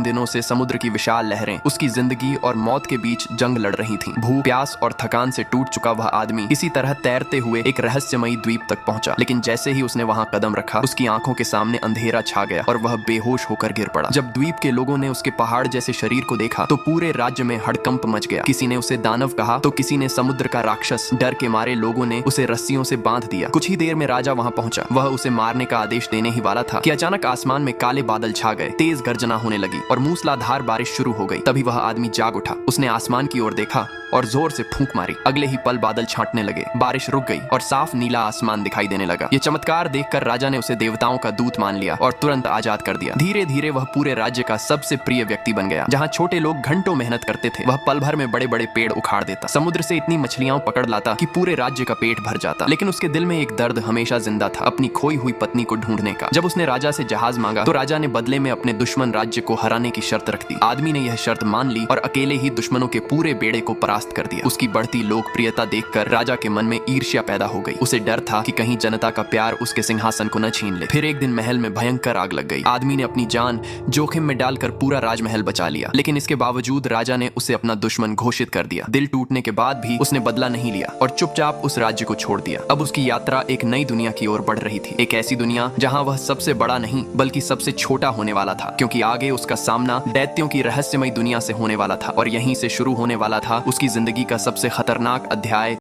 दिनों से समुद्र की विशाल लहरें उसकी जिंदगी और मौत के बीच जंग लड़ रही थीं। भूख, प्यास और थकान से टूट चुका वह आदमी किसी तरह तैरते हुए एक रहस्यमयी द्वीप तक पहुंचा। लेकिन जैसे ही उसने वहां कदम रखा, उसकी आंखों के सामने अंधेरा छा गया और वह बेहोश होकर गिर पड़ा। जब द्वीप के लोगों ने उसके पहाड़ जैसे शरीर को देखा तो पूरे राज्य में हड़कंप मच गया। किसी ने उसे दानव कहा तो किसी ने समुद्र का राक्षस। डर के मारे लोगों ने उसे रस्सियों से बांध दिया। कुछ ही देर में राजा वहां पहुंचा। वह उसे मारने का आदेश देने ही वाला था कि अचानक आसमान में काले बादल छा गए, तेज गर्जना होने लगी और मूसलाधार बारिश शुरू हो गई। तभी वह आदमी जाग उठा। उसने आसमान की ओर देखा और जोर से फूंक मारी। अगले ही पल बादल छांटने लगे, बारिश रुक गई और साफ नीला आसमान दिखाई देने लगा। ये चमत्कार देखकर राजा ने उसे देवताओं का दूत मान लिया और तुरंत आजाद कर दिया। धीरे धीरे वह पूरे राज्य का सबसे प्रिय व्यक्ति बन गया। जहाँ छोटे लोग घंटों मेहनत करते थे, वह पल भर में बड़े बड़े पेड़ उखाड़ देता। समुद्र से इतनी मछलियां पकड़ लाता कि पूरे राज्य का पेट भर जाता। लेकिन उसके दिल में एक दर्द हमेशा जिंदा था, अपनी खोई हुई पत्नी को ढूंढने का। जब उसने राजा से जहाज मांगा तो राजा ने बदले में अपने दुश्मन राज्य को हराने की शर्त रख दी। आदमी ने यह शर्त मान ली और अकेले ही दुश्मनों के पूरे बेड़े को परास्त कर दिया। उसकी बढ़ती लोकप्रियता देखकर राजा के मन में ईर्ष्या पैदा हो गई। उसे डर था कि कहीं जनता का प्यार उसके सिंहासन को न छीन ले। फिर एक दिन महल में भयंकर आग लग गई। आदमी ने अपनी जान जोखिम में डालकर पूरा राजमहल बचा लिया। लेकिन इसके बावजूद राजा ने उसे अपना दुश्मन घोषित कर दिया। दिल टूटने के बाद भी उसने बदला नहीं लिया और चुपचाप उस राज्य को छोड़ दिया। अब उसकी यात्रा एक नई दुनिया की ओर बढ़ रही थी। एक ऐसी दुनिया जहां वह सबसे बड़ा नहीं बल्कि सबसे छोटा होने वाला था, क्योंकि आगे उसका सामना दैत्यों की रहस्यमयी दुनिया से होने वाला था और यहीं से शुरू होने वाला था उसकी जिंदगी का सबसे खतरनाक अध्याय।